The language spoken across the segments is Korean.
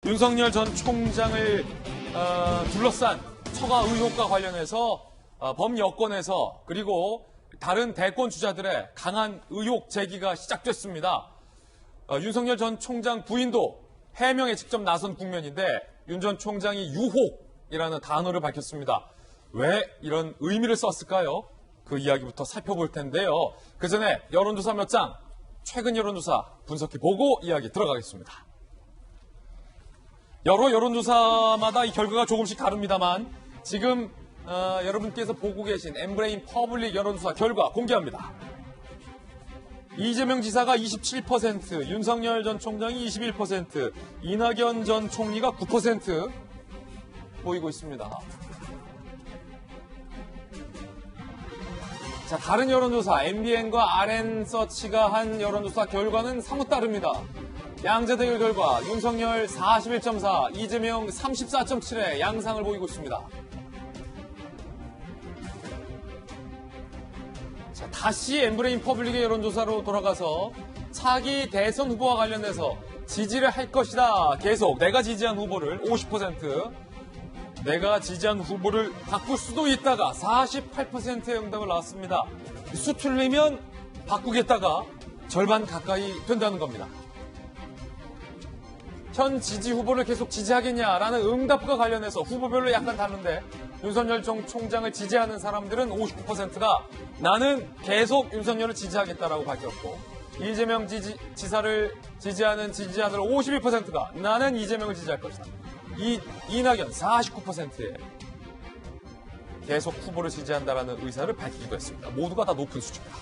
윤석열 전 총장을 둘러싼 처가 의혹과 관련해서 범여권에서 그리고 다른 대권 주자들의 강한 의혹 제기가 시작됐습니다. 윤석열 전 총장 부인도 해명에 직접 나선 국면인데 윤 전 총장이 유혹이라는 단어를 밝혔습니다. 왜 이런 의미를 썼을까요? 그 이야기부터 살펴볼 텐데요. 그 전에 여론조사 몇 장, 최근 여론조사 분석해보고 이야기 들어가겠습니다. 여러 여론조사마다 이 결과가 조금씩 다릅니다만 지금 여러분께서 보고 계신 엠브레인 퍼블릭 여론조사 결과 공개합니다. 이재명 지사가 27%, 윤석열 전 총장이 21%, 이낙연 전 총리가 9% 보이고 있습니다. 자, 다른 여론조사, MBN과 RN서치가 한 여론조사 결과는 사뭇 다릅니다. 양자 대결 결과 윤석열 41.4, 이재명 34.7의 양상을 보이고 있습니다. 자, 다시 엠브레인 퍼블릭의 여론조사로 돌아가서 차기 대선 후보와 관련해서 지지를 할 것이다. 계속 내가 지지한 후보를 50%, 내가 지지한 후보를 바꿀 수도 있다가 48%의 응답을 나왔습니다. 수 틀리면 바꾸겠다가 절반 가까이 된다는 겁니다. 현 지지 후보를 계속 지지하겠냐라는 응답과 관련해서 후보별로 약간 다른데 윤석열 총장을 지지하는 사람들은 59%가 나는 계속 윤석열을 지지하겠다라고 밝혔고 이재명 지사를 지지하는 지지자들 52%가 나는 이재명을 지지할 것이다. 이낙연 49%에 계속 후보를 지지한다라는 의사를 밝히기도 했습니다. 모두가 다 높은 수치입니다.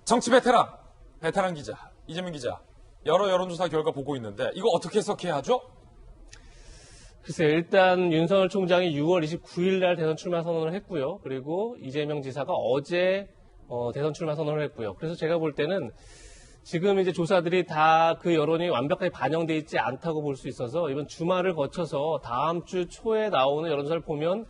정치 베테랑 기자, 이재명 기자, 여러 여론조사 결과 보고 있는데 이거 어떻게 해석해야 하죠? 글쎄 일단 윤석열 총장이 6월 29일 날 대선 출마 선언을 했고요. 그리고 이재명 지사가 어제 대선 출마 선언을 했고요. 그래서 제가 볼 때는 지금 이제 조사들이 다 그 여론이 완벽하게 반영돼 있지 않다고 볼 수 있어서 이번 주말을 거쳐서 다음 주 초에 나오는 여론조사를 보면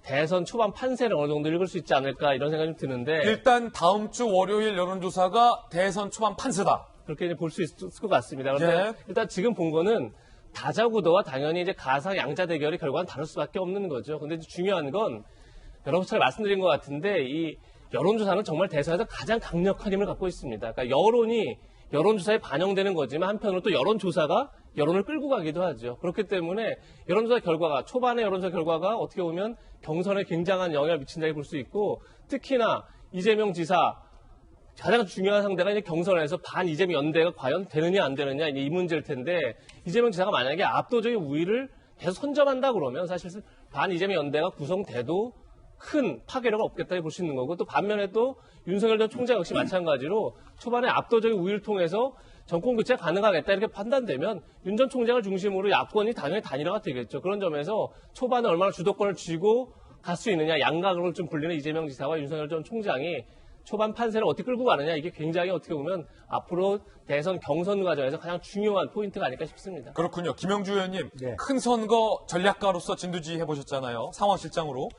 대선 초반 판세를 어느 정도 읽을 수 있지 않을까 이런 생각이 좀 드는데 일단 다음 주 월요일 여론조사가 대선 초반 판세다. 그렇게 볼 수 있을 것 같습니다. 그런데 일단 지금 본 거는 다자구도와 당연히 이제 가상 양자 대결의 결과는 다를 수밖에 없는 거죠. 근데 중요한 건 여러분 잘 말씀드린 것 같은데 이 여론조사는 정말 대선에서 가장 강력한 힘을 갖고 있습니다. 그러니까 여론이 여론조사에 반영되는 거지만 한편으로 또 여론조사가 여론을 끌고 가기도 하죠. 그렇기 때문에 여론조사 결과가 초반의 여론조사 결과가 어떻게 보면 경선에 굉장한 영향을 미친다고 볼 수 있고 특히나 이재명 지사 가장 중요한 상대가 이제 경선에서 반 이재명 연대가 과연 되느냐 안 되느냐 이 문제일 텐데 이재명 지사가 만약에 압도적인 우위를 계속 선점한다 그러면 사실 반 이재명 연대가 구성돼도 큰 파괴력은 없겠다고 볼 수 있는 거고 또 반면에 또 윤석열 전 총장 역시 마찬가지로 초반에 압도적인 우위를 통해서 정권 교체가 가능하겠다 이렇게 판단되면 윤 전 총장을 중심으로 야권이 당연히 단일화가 되겠죠. 그런 점에서 초반에 얼마나 주도권을 쥐고 갈 수 있느냐 양각으로 좀 불리는 이재명 지사와 윤석열 전 총장이 초반 판세를 어떻게 끌고 가느냐 이게 굉장히 어떻게 보면 앞으로 대선 경선 과정에서 가장 중요한 포인트가 아닐까 싶습니다. 그렇군요. 김영주 의원님 큰 선거 전략가로서 진두지 해보셨잖아요. 상황실장으로.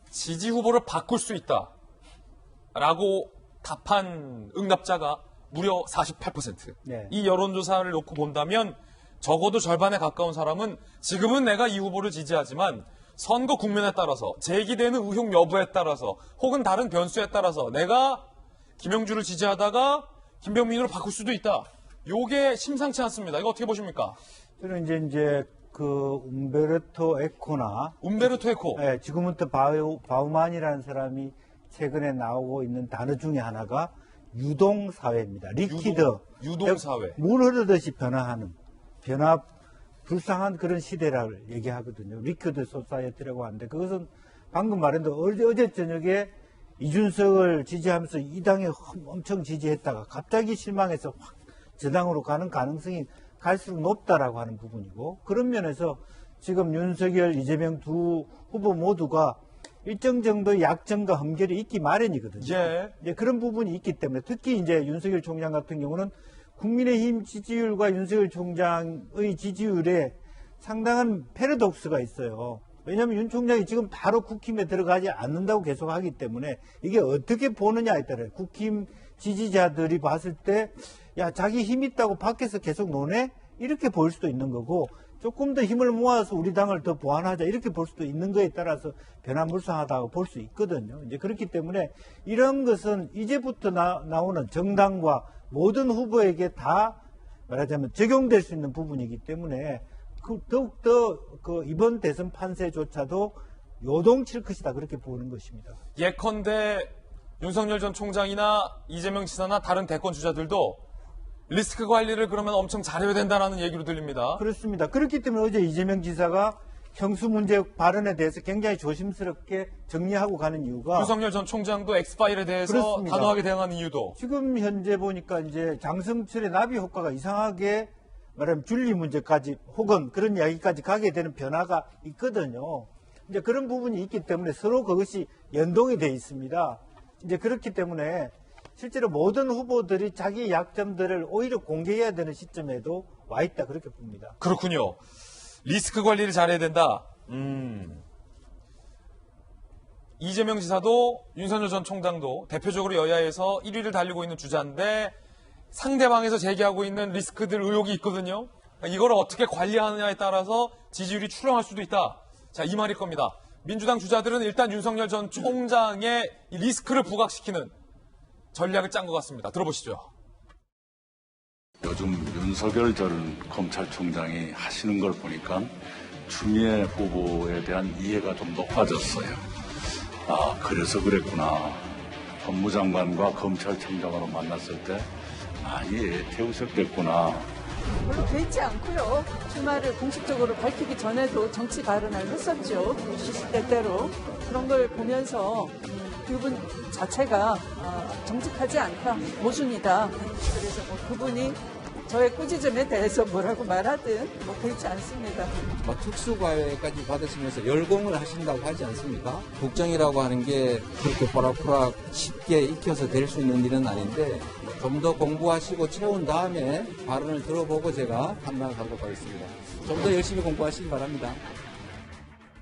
지지 후보를 바꿀 수 있다라고 답한 응답자가 무려 48%. 이 여론조사를 놓고 본다면 적어도 절반에 가까운 사람은 지금은 내가 이 후보를 지지하지만 선거 국면에 따라서 제기되는 의혹 여부에 따라서 혹은 다른 변수에 따라서 내가 김영주를 지지하다가 김병민으로 바꿀 수도 있다. 요게 심상치 않습니다. 이거 어떻게 보십니까? 저는 이제 그 움베르토 에코나 네, 지금은 또 바우만이라는 사람이 최근에 나오고 있는 단어 중에 하나가 유동사회입니다. 리퀴드. 유동사회. 물 흐르듯이 변화하는 불쌍한 그런 시대를 얘기하거든요. 리퀴드 소사이어티라고 하는데 그것은 방금 말했는데 어제 저녁에 이준석을 지지하면서 이 당에 엄청 지지했다가 갑자기 실망해서 확 저당으로 가는 가능성이 갈수록 높다라고 하는 부분이고 그런 면에서 지금 윤석열, 이재명 두 후보 모두가 일정 정도 약점과 흠결이 있기 마련이거든요. 이제 그런 부분이 있기 때문에 특히 이제 윤석열 총장 같은 경우는 국민의힘 지지율과 윤석열 총장의 지지율에 상당한 패러독스가 있어요. 왜냐하면 윤 총장이 지금 바로 국힘에 들어가지 않는다고 계속 하기 때문에 이게 어떻게 보느냐에 따라요. 국힘 지지자들이 봤을 때 야, 자기 힘 있다고 밖에서 계속 노네? 이렇게 보일 수도 있는 거고, 조금 더 힘을 모아서 우리 당을 더 보완하자 이렇게 볼 수도 있는 거에 따라서 변화무쌍하다고 볼 수 있거든요. 이제 그렇기 때문에 이런 것은 이제부터 나오는 정당과 모든 후보에게 다 말하자면 적용될 수 있는 부분이기 때문에 더욱더 이번 대선 판세조차도 요동칠 것이다 그렇게 보는 것입니다. 예컨대 윤석열 전 총장이나 이재명 지사나 다른 대권 주자들도 리스크 관리를 그러면 엄청 잘해야 된다는 얘기로 들립니다. 그렇습니다. 그렇기 때문에 어제 이재명 지사가 형수 문제 발언에 대해서 굉장히 조심스럽게 정리하고 가는 이유가 윤석열 전 총장도 엑스파일에 대해서 그렇습니다. 단호하게 대응하는 이유도 지금 현재 보니까 이제 장성철의 나비 효과가 이상하게 말하면 줄리 문제까지 혹은 그런 이야기까지 가게 되는 변화가 있거든요. 이제 그런 부분이 있기 때문에 서로 그것이 연동이 돼 있습니다. 이제 그렇기 때문에 실제로 모든 후보들이 자기 약점들을 오히려 공개해야 되는 시점에도 와 있다 그렇게 봅니다. 그렇군요. 리스크 관리를 잘해야 된다. 이재명 지사도 윤석열 전 총장도 대표적으로 여야에서 1위를 달리고 있는 주자인데 상대방에서 제기하고 있는 리스크들 의혹이 있거든요. 이걸 어떻게 관리하느냐에 따라서 지지율이 추락할 수도 있다. 자, 이 말일 겁니다. 민주당 주자들은 일단 윤석열 전 총장의 이 리스크를 부각시키는 전략을 짠 것 같습니다. 들어보시죠. 요즘 윤석열 전 검찰총장이 하시는 걸 보니까 추미애 후보에 대한 이해가 좀 높아졌어요. 아, 그래서 그랬구나. 법무장관과 검찰총장으로 만났을 때 많이 애태우셨겠구나. 별로 개의치 않고요. 주말을 공식적으로 밝히기 전에도 정치 발언을 했었죠. 시시때때로. 그런 걸 보면서 그분 자체가 정직하지 않다, 모순이다. 그래서 뭐 그분이 저의 꾸짖음에 대해서 뭐라고 말하든 뭐 개의치 않습니다. 특수과외까지 받으시면서 열공을 하신다고 하지 않습니까? 국정이라고 하는 게 그렇게 호락호락 쉽게 익혀서 될 수 있는 일은 아닌데 좀 더 공부하시고 채운 다음에 발언을 들어보고 제가 판단하도록 하겠습니다. 좀 더 열심히 공부하시기 바랍니다.